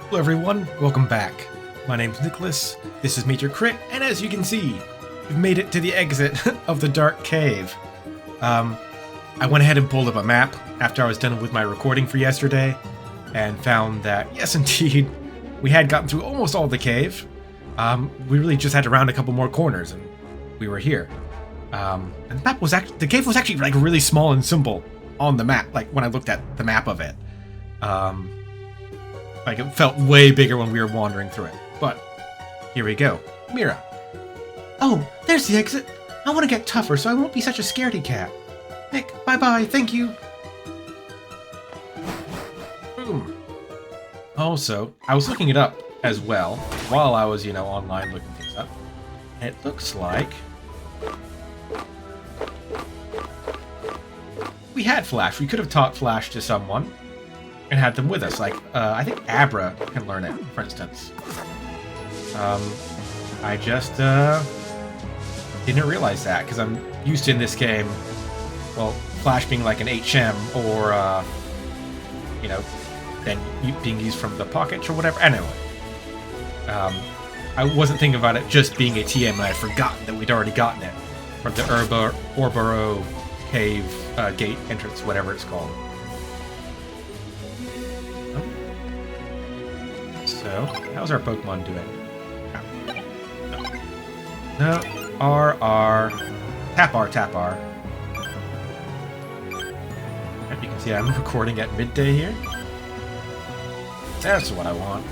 Hello everyone, welcome back. My name's Nicholas, this is Major Crit, and as you can see, we've made it to the exit of the dark cave. I went ahead and pulled up a map after I was done with my recording for yesterday, and found that, yes indeed, we had gotten through almost all the cave. We really just had to round a couple more corners, and we were here. And the cave was actually like really small and simple on the map, like when I looked at the map of it. Like it felt way bigger when we were wandering through it. But here we go. Mira. Oh, there's the exit. I want to get tougher so I won't be such a scaredy cat. Nick, bye-bye, thank you. Boom. Also, I was looking it up as well while I was, online looking things up. And it looks like we had Flash. We could have taught Flash to someone and had them with us. Like, I think Abra can learn it, for instance. I just didn't realize that, because I'm used to in this game, well, Flash being like an HM, or, then being used from the pocket or whatever. Anyway, I wasn't thinking about it just being a TM, and I'd forgotten that we'd already gotten it from the Orboro Cave gate entrance, whatever it's called. So, how's our Pokemon doing? No. R. Tap R. You can see I'm recording at midday here. That's what I want.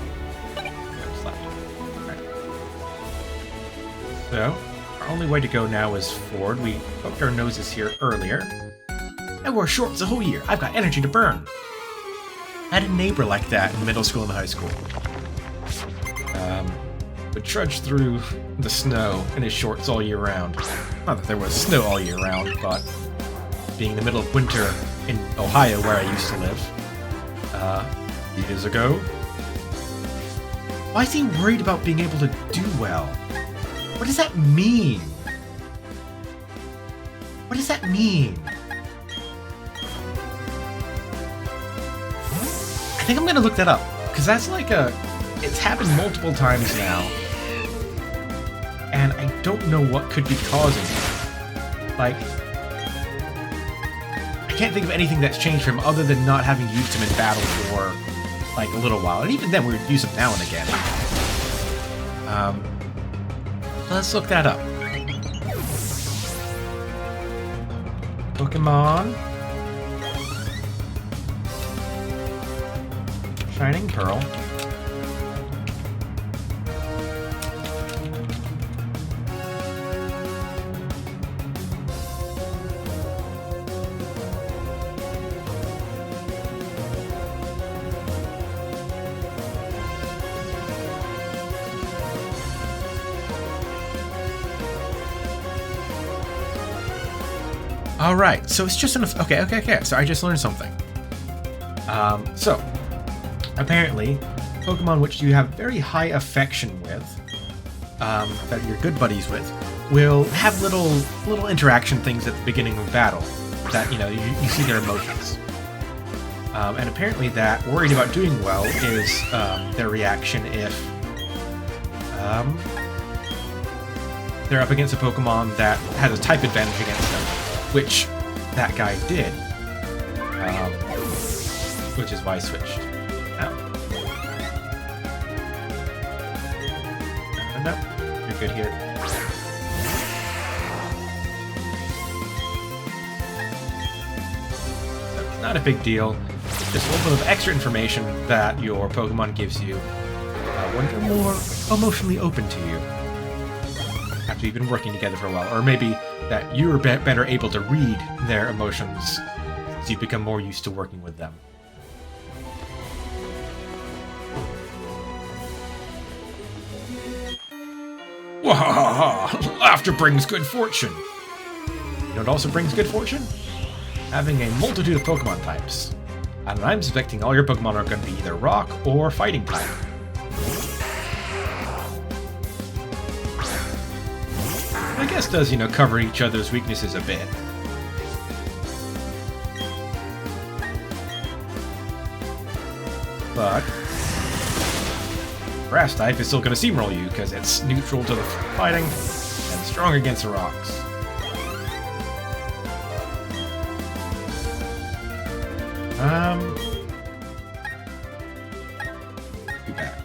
Right. So, our only way to go now is forward. We poked our noses here earlier. I wore shorts the whole year. I've got energy to burn. I had a neighbor like that in middle school and high school. Would trudge through the snow in his shorts all year round. Not that there was snow all year round, but being in the middle of winter in Ohio, where I used to live, years ago. Why is he worried about being able to do well? What does that mean? What does that mean? I think I'm gonna look that up, because that's like it's happened multiple times now, and I don't know what could be causing it. Like, I can't think of anything that's changed for him other than not having used him in battle for like a little while, and even then we would use him now and again. Let's look that up. Pokemon Shining Pearl. Alright, so it's just enough. Okay. So I just learned something. So, apparently, Pokemon which you have very high affection with, that you're good buddies with, will have little interaction things at the beginning of battle that, you see their emotions. And apparently that worried about doing well is their reaction if they're up against a Pokemon that has a type advantage against them, which that guy did, which is why I switched out. No, you're good here. So it's not a big deal, it's just a little bit of extra information that your Pokemon gives you when they're more emotionally open to you, after you've been working together for a while, or maybe that you're better able to read their emotions as you become more used to working with them. Wahahaha! Laughter brings good fortune! You know what also brings good fortune? Having a multitude of Pokemon types. And I'm suspecting all your Pokemon are going to be either rock or fighting type. I guess does, cover each other's weaknesses a bit. But Grass type is still going to steamroll you because it's neutral to the fighting and strong against the rocks.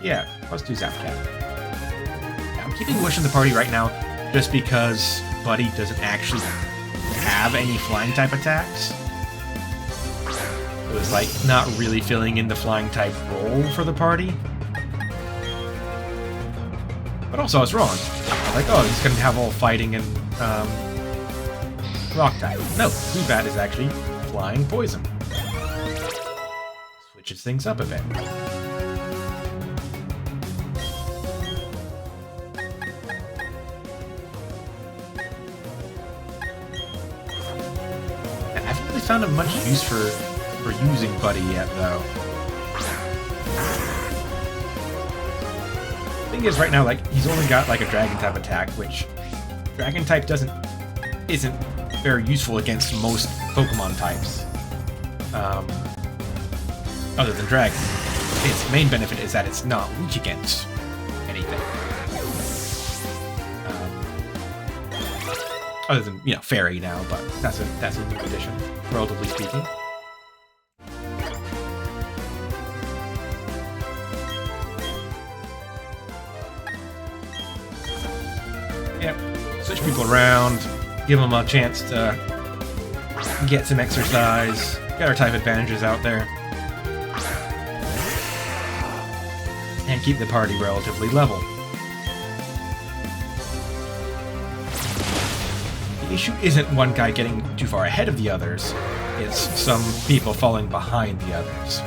Yeah, let's do Zapcat. Yeah, I'm keeping Wish in the party right now just because Buddy doesn't actually have any flying type attacks. So it's like not really filling in the flying type role for the party. But also I was wrong. I'm like, oh, he's gonna have all fighting and rock type. No, Zubat is actually flying poison. Switches things up a bit. Found much use for using Buddy yet, though. Thing is, right now, like he's only got like a Dragon type attack, which Dragon type isn't very useful against most Pokemon types. Other than Dragon, its main benefit is that it's not weak against anything. Other than, you know, Fairy now, but that's a new addition, relatively speaking. Yep, switch people around, give them a chance to get some exercise, get our type advantages out there, and keep the party relatively level. The issue isn't one guy getting too far ahead of the others, it's some people falling behind the others.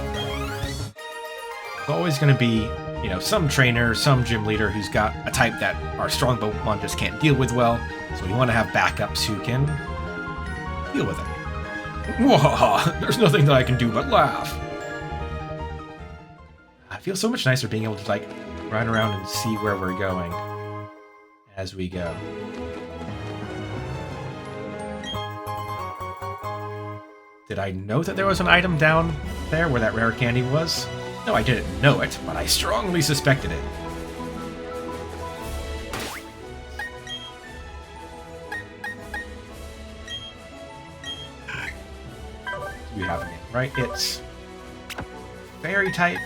It's always going to be, you know, some trainer, some gym leader who's got a type that our strong Pokemon just can't deal with well, so we want to have backups who can deal with it. Whoa, there's nothing that I can do but laugh. I feel so much nicer being able to, like, run around and see where we're going as we go. Did I know that there was an item down there where that rare candy was? No, I didn't know it, but I strongly suspected it. We have it, right? It's Fairy type,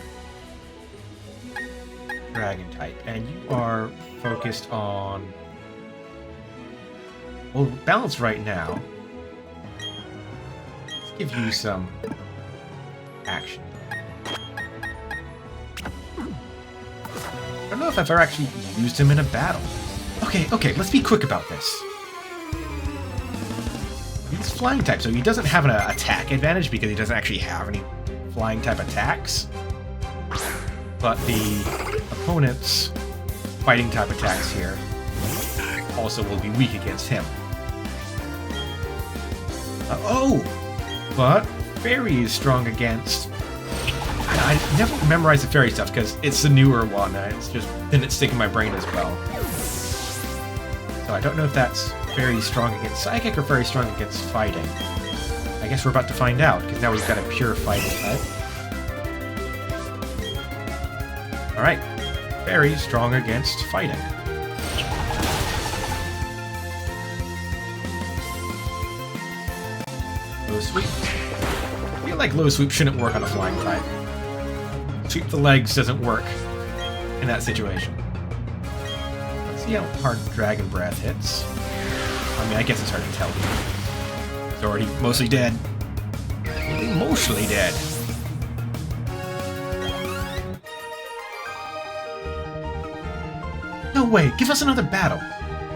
Dragon type, and you are focused on, well, balanced right now. Give you some action. I don't know if I've ever actually used him in a battle. Okay, let's be quick about this. He's flying type, so he doesn't have an attack advantage because he doesn't actually have any flying type attacks. But the opponent's fighting type attacks here also will be weak against him. But Fairy is strong against... I never memorized the Fairy stuff because it's the newer one and it's just didn't stick in my brain as well. So I don't know if that's Fairy strong against Psychic or Fairy strong against fighting. I guess we're about to find out because now we've got a pure fighting type. Alright, Fairy strong against fighting. Low Sweep. I feel like Low Sweep shouldn't work on a flying type. Sweep the legs doesn't work in that situation. Let's see how hard Dragon Breath hits. I mean, I guess it's hard to tell. It's already mostly dead. Mostly dead. No way! Give us another battle!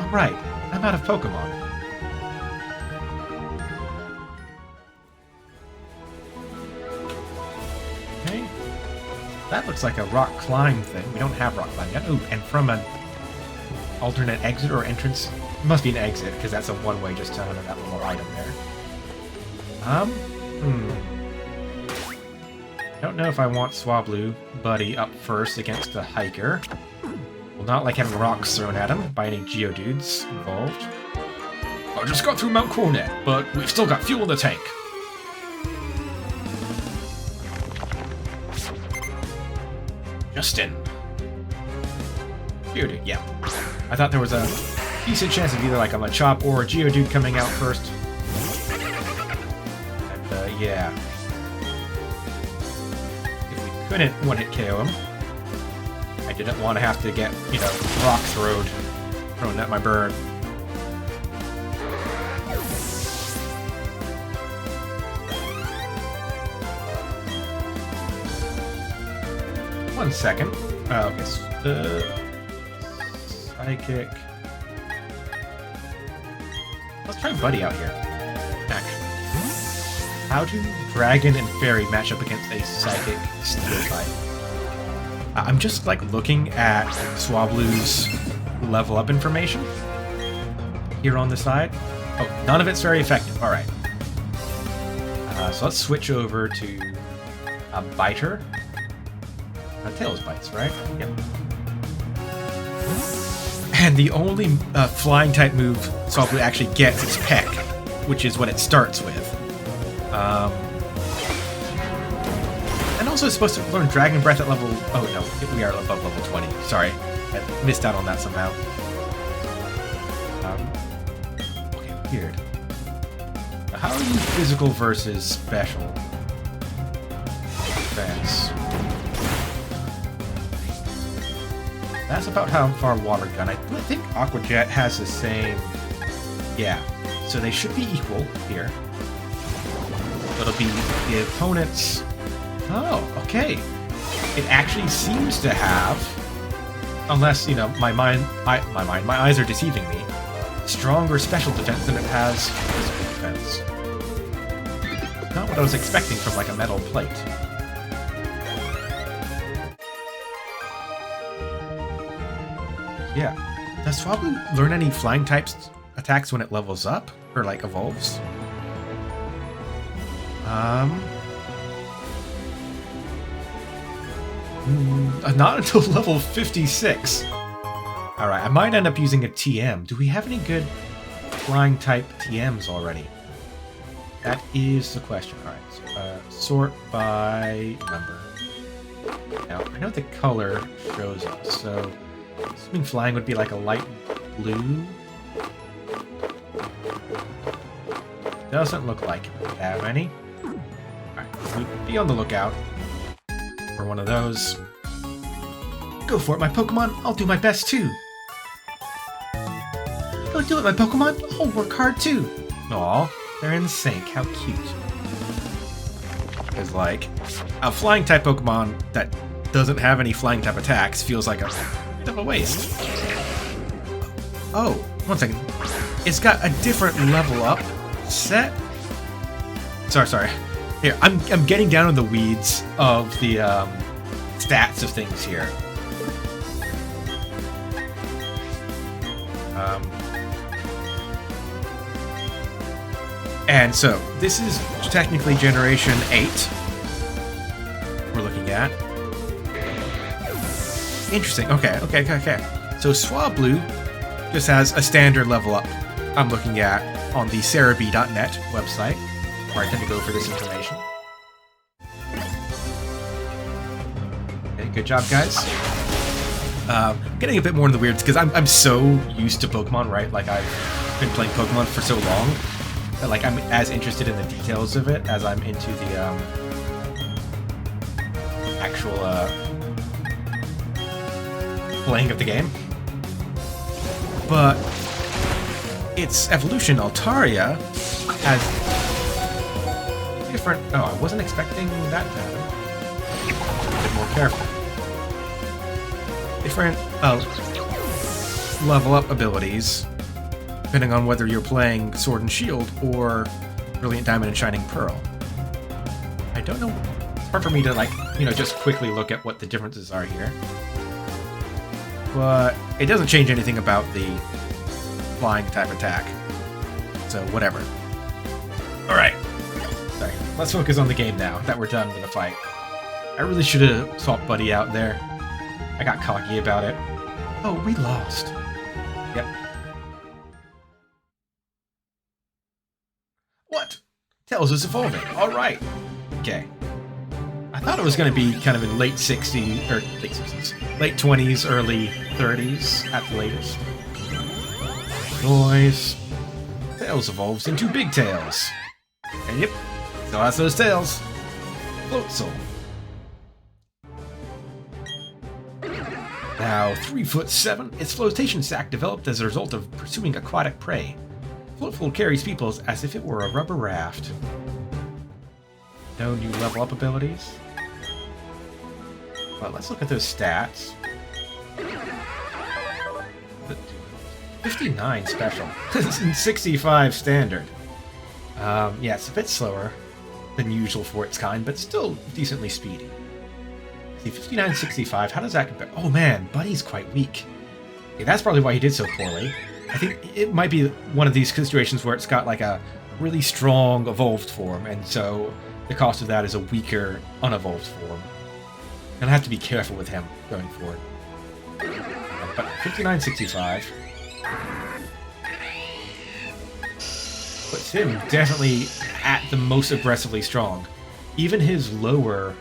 Alright, I'm out of Pokemon. Okay. That looks like a rock climb thing. We don't have rock climb yet. Ooh, and from an alternate exit or entrance. It must be an exit, because that's a one-way just to enter that little item there. I don't know if I want Swablu Buddy up first against the hiker. Will not like having rocks thrown at him by any Geodudes involved. I just got through Mount Coronet, but we've still got fuel in the tank. Justin. Geodude, yeah. I thought there was a decent chance of either like a Machop or a Geodude coming out first. And, yeah. If we couldn't one-hit KO him, I didn't want to have to get, you know, rock thrown at my bird. One second. Okay, Psychic. Let's try Buddy out here. Actually. How do Dragon and Fairy match up against a Psychic Steel type? I'm just, like, looking at Swablu's level up information here on the side. Oh, none of it's very effective. Alright. So let's switch over to a Biter. Tails bites, right? Yep. And the only flying type move Swablu actually gets is Peck, which is what it starts with. And also it's supposed to learn Dragon Breath at level... Oh no, we are above level 20. Sorry, I missed out on that somehow. Okay, weird. Now, how are you physical versus special? Defense. That's about how far Water Gun. I think Aqua Jet has the same... Yeah. So they should be equal here. It'll be the opponent's... Oh, okay. It actually seems to have... Unless, you know, my eyes are deceiving me. Stronger special defense than it has physical defense. Not what I was expecting from, like, a metal plate. Yeah. Does Swablu learn any flying types attacks when it levels up? Or, like, evolves? Not until level 56. Alright, I might end up using a TM. Do we have any good flying type TMs already? That is the question. Alright, so, sort by number. Now, I know the color shows us, so... Assuming flying would be like a light blue. Doesn't look like we have any. Alright, we'll be on the lookout for one of those. Go for it, my Pokemon! I'll do my best too! Go do it, my Pokemon! I'll work hard too! Aw, they're in sync. How cute. Because, like, a flying type Pokemon that doesn't have any flying type attacks feels like a bit of a waste. Oh, one second. It's got a different level up set. Sorry. Here, I'm getting down in the weeds of the stats of things here. And so this is technically Generation 8. We're looking at. Interesting. Okay. So Swablu just has a standard level up. I'm looking at on the Cerebi.net website, where I tend to go for this information. Okay, good job, guys. Getting a bit more in the weirds because I'm so used to Pokemon, right? Like I've been playing Pokemon for so long that like I'm as interested in the details of it as I'm into the actual playing of the game. But its evolution, Altaria, has different... Oh, I wasn't expecting that to happen. A bit more careful. Different level up abilities, depending on whether you're playing Sword and Shield or Brilliant Diamond and Shining Pearl. I don't know. It's hard for me to, like, you know, just quickly look at what the differences are here. But it doesn't change anything about the flying type attack. So, whatever. Alright. Sorry. Let's focus on the game now that we're done with the fight. I really should have swapped Buddy out there. I got cocky about it. Oh, we lost. Yep. What? Tails is evolving. Alright. Okay. I thought it was going to be kind of in late 60s, or late 60s, late 20s, early 30s at the latest. Noise. Tails evolves into Big Tails. And yep, still has those tails. Floatzel. Now 3'7", its flotation sac developed as a result of pursuing aquatic prey. Floatzel carries people as if it were a rubber raft. No new level up abilities. Well, let's look at those stats. 59 special. 65 standard. Yeah, it's a bit slower than usual for its kind, but still decently speedy. See, 59, 65, how does that compare? Oh man, Buddy's quite weak. Okay, that's probably why he did so poorly. I think it might be one of these situations where it's got like a really strong evolved form, and so the cost of that is a weaker unevolved form. And I have to be careful with him going forward. But 59, 65 puts him definitely at the most aggressively strong. Even his lower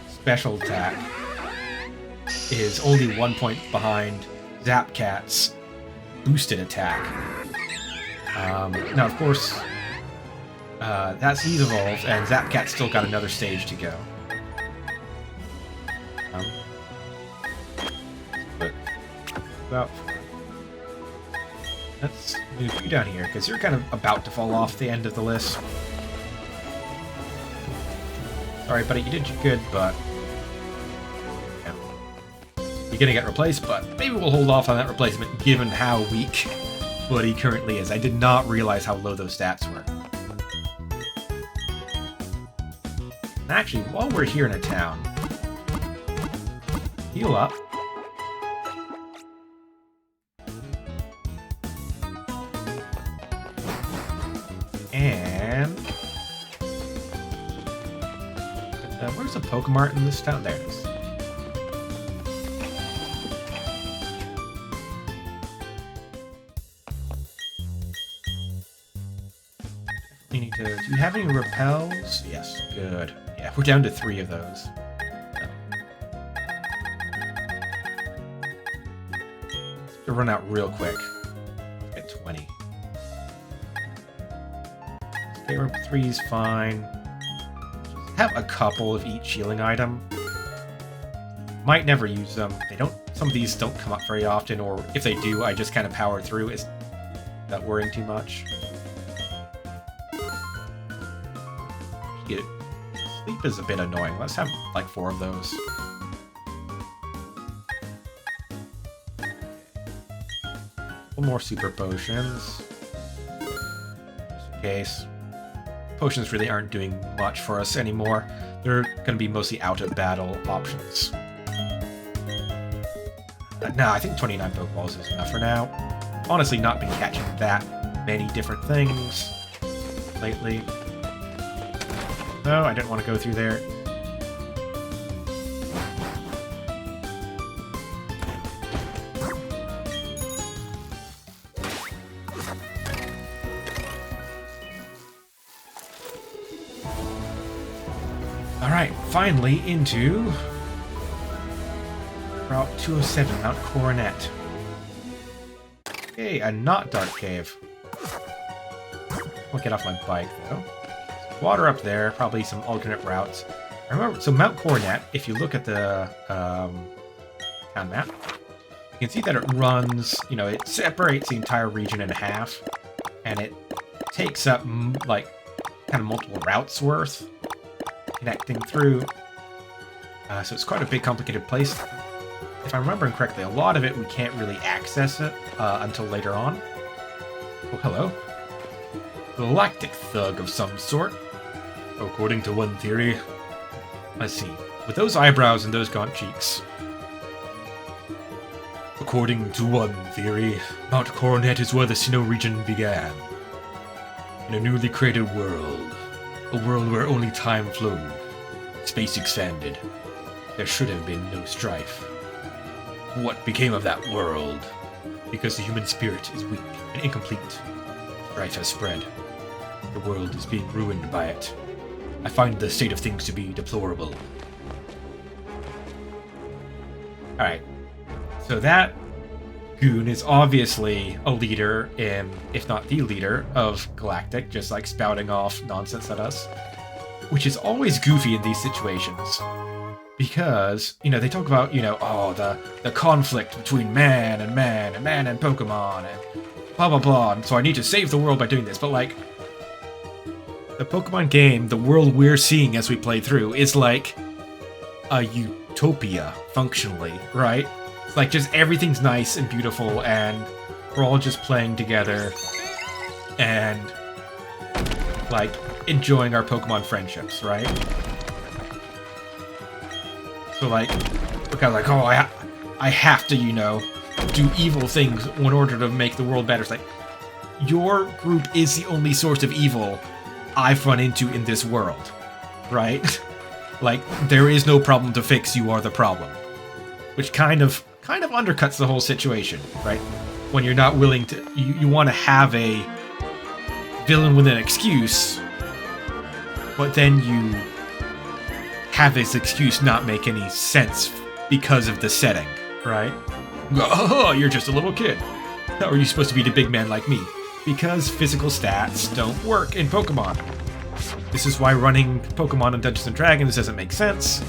special attack is only 1 point behind Zapcat's boosted attack. Now, of course, that's he's evolved, and Zapcat's still got another stage to go. But about let's move you down here because you're kind of about to fall off the end of the list. Sorry, buddy, you did good, but yeah. You're gonna get replaced. But maybe we'll hold off on that replacement, given how weak Buddy currently is. I did not realize how low those stats were. And actually, while we're here in a town, heal up. And where's the Pokemart in this town? There it is. You need to. Do you have any repels? Yes, good. Yeah, we're down to 3 of those. To run out real quick. Get 20. Okay, 3 is fine. Have a couple of each healing item. Might never use them. They don't. Some of these don't come up very often, or if they do, I just kind of power through. Is that worrying too much? Sleep is a bit annoying. Let's have like 4 of those. One more super potions. Just in case. Potions really aren't doing much for us anymore. They're going to be mostly out-of-battle options. No, I think 29 Pokeballs is enough for now. Honestly, not been catching that many different things lately. No, I didn't want to go through there. Alright, finally into Route 207, Mount Coronet. Okay, a not dark cave. I'll get off my bike, though. Water up there, probably some alternate routes. I remember, so Mount Coronet, if you look at the town map, you can see that it runs, you know, it separates the entire region in half, and it takes up, like, kind of multiple routes worth, connecting through. So it's quite a big, complicated place. If I'm remembering correctly, a lot of it, we can't really access it until later on. Oh, hello. Galactic thug of some sort. According to one theory. Let's see. With those eyebrows and those gaunt cheeks. According to one theory, Mount Coronet is where the Sinnoh region began. In a newly created world. A world where only time flowed. Space expanded. There should have been no strife. What became of that world? Because the human spirit is weak and incomplete. Strife has spread. The world is being ruined by it. I find the state of things to be deplorable. Alright. So that goon is obviously a leader in, if not the leader, of Galactic, just like spouting off nonsense at us. Which is always goofy in these situations. Because, you know, they talk about, you know, oh, the conflict between man and Pokemon and blah blah blah, and so I need to save the world by doing this. But like, the Pokemon game, the world we're seeing as we play through, is like a utopia, functionally, right? It's like just everything's nice and beautiful, and we're all just playing together and like enjoying our Pokemon friendships, right? So like, we're kind of like, oh, I have to, you know, do evil things in order to make the world better. It's like, your group is the only source of evil I've run into in this world, right? Like, there is no problem to fix, you are the problem. Which kind of undercuts the whole situation, right? When you're not willing to, you want to have a villain with an excuse, but then you have this excuse not make any sense because of the setting, right? Oh, you're just a little kid. How are you supposed to be the big man like me? Because physical stats don't work in Pokemon. This is why running Pokemon in Dungeons & Dragons doesn't make sense,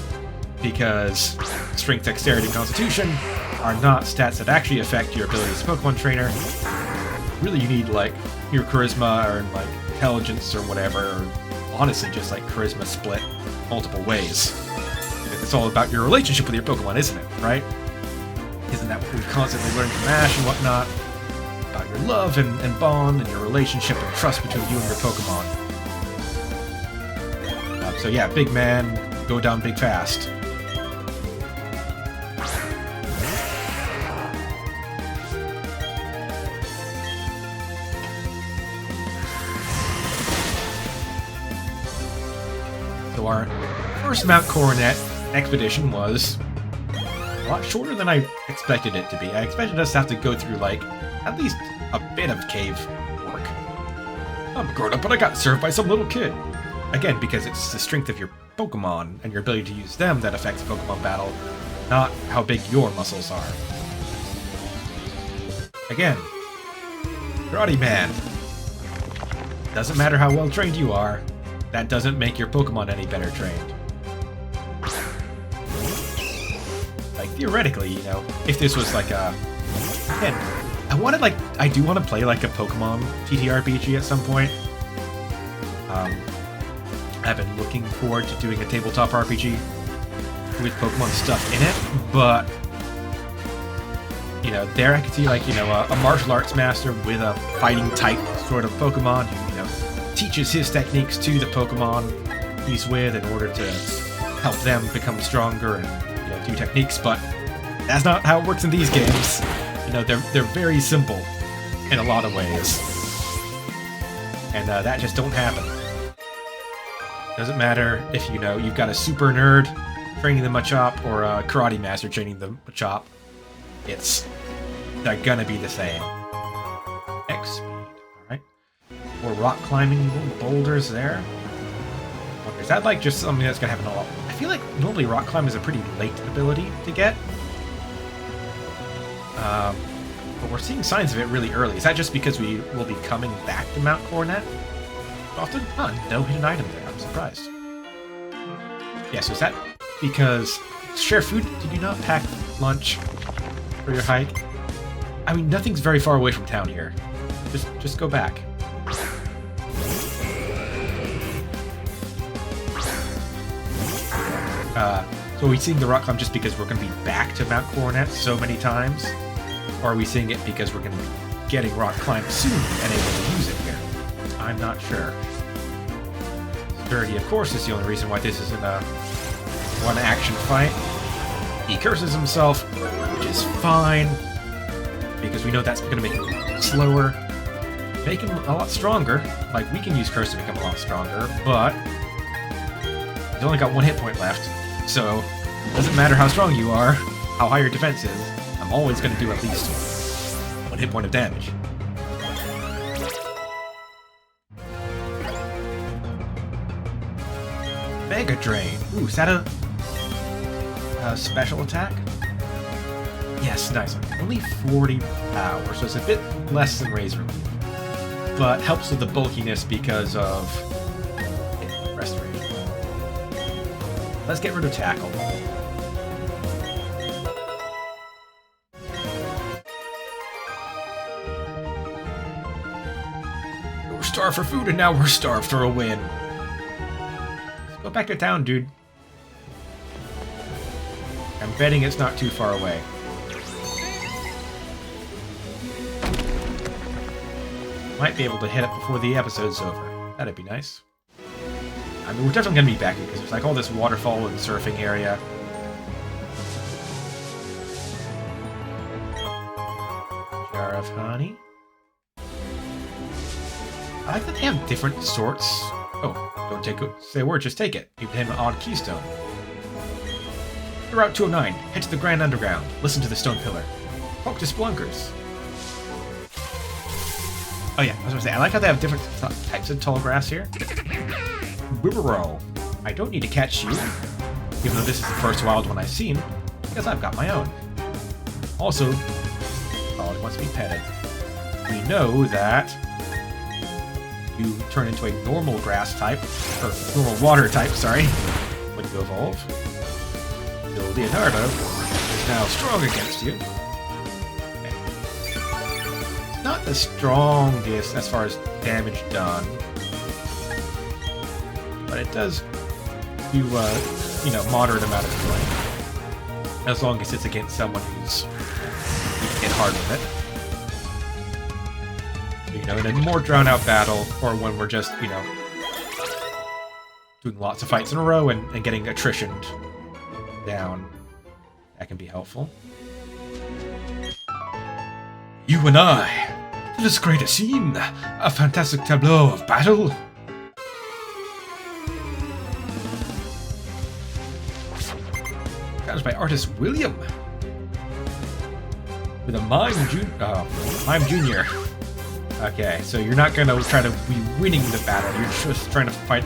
because Strength, Dexterity, and Constitution are not stats that actually affect your ability as a Pokemon trainer. Really, you need, like, your Charisma or, like, Intelligence or whatever, or honestly just, like, Charisma split multiple ways. It's all about your relationship with your Pokemon, isn't it, right? Isn't that what we constantly learn from Ash and whatnot? About your love and bond and your relationship and trust between you and your Pokemon. So yeah, big man, go down big fast. So our first Mount Coronet expedition was a lot shorter than I expected it to be. I expected us to have to go through, like, at least a bit of cave work. I'm grown up, but I got served by some little kid. Again, because it's the strength of your Pokemon and your ability to use them that affects Pokemon battle, not how big your muscles are. Again, Karate Man. Doesn't matter how well trained you are, that doesn't make your Pokemon any better trained. Like, theoretically, you know, if this was like a... Again, I do want to play like a Pokemon TTRPG at some point. I've been looking forward to doing a tabletop RPG with Pokemon stuff in it, but, you know, there I could see, like, you know, a martial arts master with a fighting type sort of Pokemon who, you know, teaches his techniques to the Pokemon he's with in order to help them become stronger and, you know, do techniques, but that's not how it works in these games. You know, they're very simple in a lot of ways, and that just don't happen. Doesn't matter if, you know, you've got a super nerd training the Machop or a karate master training the Machop. They're gonna be the same. X speed, alright. Or rock climbing little boulders there. Is that like just something that's gonna happen a lot? I feel like normally rock climb is a pretty late ability to get. But we're seeing signs of it really early. Is that just because we will be coming back to Mount Coronet often? Huh, no hidden item there. I'm surprised. Yeah, so is that because... Share food? Did you not pack lunch for your hike? I mean, nothing's very far away from town here. Just go back. So are we seeing the rock climb just because we're going to be back to Mount Coronet so many times? Or are we seeing it because we're going to be getting rock climb soon and able to use it here? I'm not sure. Sturdy, of course, is the only reason why this isn't a one-action fight. He curses himself, which is fine, because we know that's going to make him slower, make him a lot stronger. Like, we can use Curse to become a lot stronger, but he's only got one hit point left, so it doesn't matter how strong you are, how high your defense is, I'm always going to do at least one hit point of damage. Mega Drain. Ooh, is that a special attack? Yes, nice. Only 40 power, so it's a bit less than Razor Leaf. But helps with the bulkiness because of restoration. Let's get rid of Tackle. We were starved for food and now we're starved for a win. Let's go back to town, dude. I'm betting it's not too far away. Might be able to hit it before the episode's over. That'd be nice. I mean, we're definitely going to be back here because there's like all this waterfall and surfing area. Jar of honey. I like that they have different sorts. Oh, don't say a word, just take it. You've hit an odd keystone. Route 209. Head to the Grand Underground. Listen to the stone pillar. Talk to Splunkers. Oh yeah, I was gonna say, I like how they have different types of tall grass here. Wibberoo. I don't need to catch you, even though this is the first wild one I've seen, because I've got my own. Also, Solid wants to be petted. We know that you turn into a normal grass type, or normal water type, sorry, when you evolve. So Leonardo is now strong against you. Not the strongest as far as damage done, but it does do you know, moderate amount of healing, as long as it's against someone who's hit hard with it. You know, in a more drawn-out battle, or when we're just, you know, doing lots of fights in a row and getting attritioned down, that can be helpful. You and I. Let us create a scene. A fantastic tableau of battle. That was by artist William. With a Mime Junior. Okay, so you're not gonna try to be winning the battle. You're just trying to fight,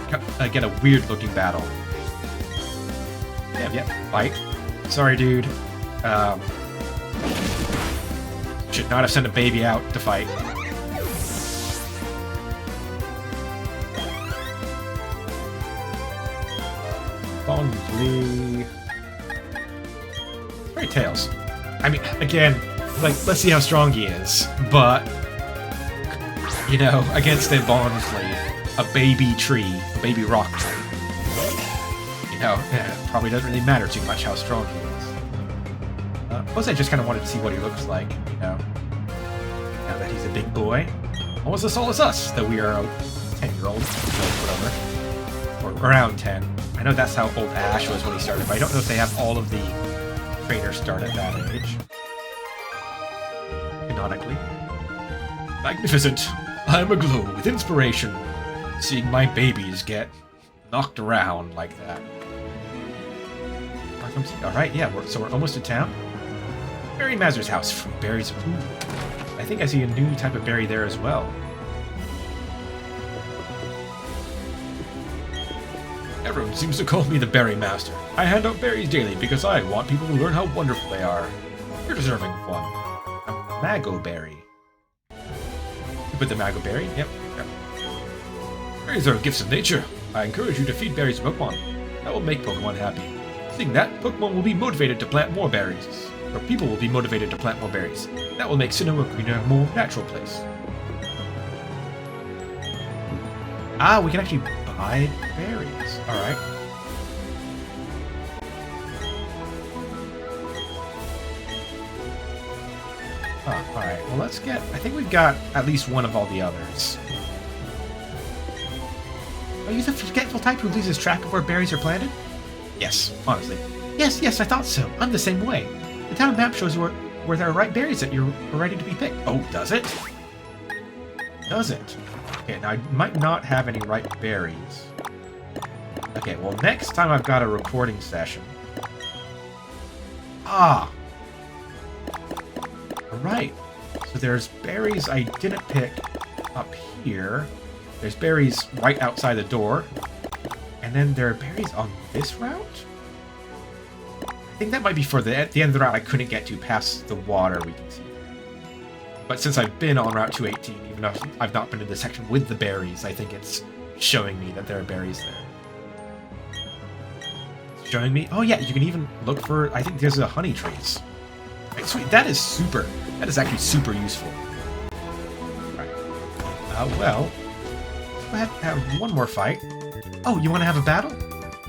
get a weird-looking battle. Yeah, fight. Sorry, dude. Should not have sent a baby out to fight. Bondly. Great Tails. I mean, again, like, let's see how strong he is. But, you know, against a Bondly, a baby tree, a baby rock tree. You know, it probably doesn't really matter too much how strong he is. Plus, I just kind of wanted to see what he looks like, you know. Now that he's a big boy. Almost as tall as us, that we are a 10-year-old, whatever. Or around 10. I know that's how old Ash was when he started, but I don't know if they have all of the trainers start at that age. Canonically. Magnificent! I'm aglow with inspiration, seeing my babies get knocked around like that. Alright, yeah, so we're almost to town. Berry Mazur's house, fruit berries. Ooh. I think I see a new type of berry there as well. Everyone seems to call me the Berry Master. I hand out berries daily because I want people to learn how wonderful they are. You're deserving of one. A Mago Berry. You put the Mago Berry? Yep. Berries are gifts of nature. I encourage you to feed berries to Pokemon. That will make Pokemon happy. Seeing that, Pokemon will be motivated to plant more berries. Or people will be motivated to plant more berries. That will make Sinnoh a more natural place. Ah, we can actually buy berries. Alright. Alright. Well, let's get... I think we've got at least one of all the others. Are you the forgetful type who loses track of where berries are planted? Yes, honestly. Yes, I thought so. I'm the same way. The town map shows where there are ripe berries that you're ready to be picked. Oh, does it? Does it? Okay, now I might not have any ripe berries. Okay, well, next time I've got a recording session. Ah! Alright. So there's berries I didn't pick up here. There's berries right outside the door. And then there are berries on this route? I think that might be for the end of the route I couldn't get to past the water we can see. But since I've been on Route 218, even though I've not been in the section with the berries, I think it's showing me that there are berries there. It's showing me... Oh yeah, you can even look for... I think there's a honey trees. Right, sweet, that is super... That is actually super useful. Right. Well... Go ahead and have one more fight. Oh, you want to have a battle?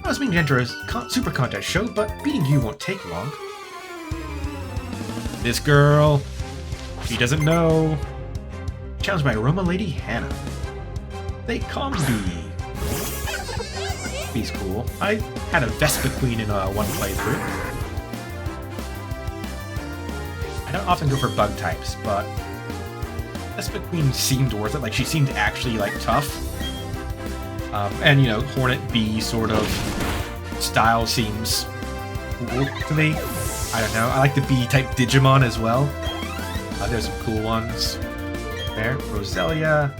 I was meaning to enter a super contest show, but beating you won't take long. This girl... She doesn't know. Challenged by Roma Lady Hannah. They call me Bee. Bee's cool. I had a Vespa Queen in one playthrough. I don't often go for bug types, but Vespa Queen seemed worth it. Like, she seemed actually, like, tough. And, you know, Hornet Bee sort of style seems cool to me. I don't know. I like the Bee-type Digimon as well. There's some cool ones. There, Roselia.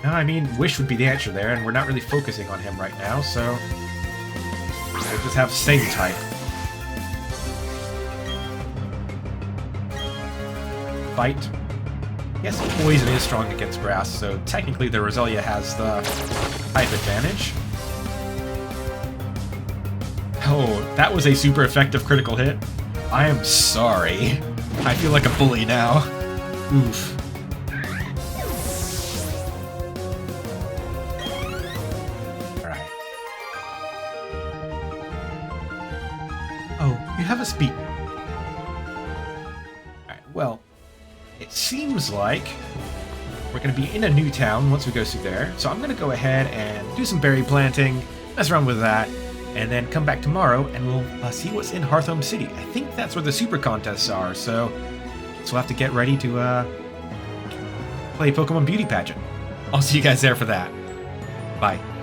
No, I mean, Wish would be the answer there, and we're not really focusing on him right now, so we'll just have same type. Fight. Yes, Poison is strong against grass, so technically the Roselia has the type advantage. Oh, that was a super effective critical hit. I am sorry. I feel like a bully now. Oof. Alright. Oh, you have us beaten. Alright, well, it seems like we're going to be in a new town once we go through there. So I'm going to go ahead and do some berry planting, mess around with that, and then come back tomorrow and we'll see what's in Hearthome City. I think that's where the super contests are, so we'll have to get ready to play Pokemon Beauty Pageant. I'll see you guys there for that. Bye.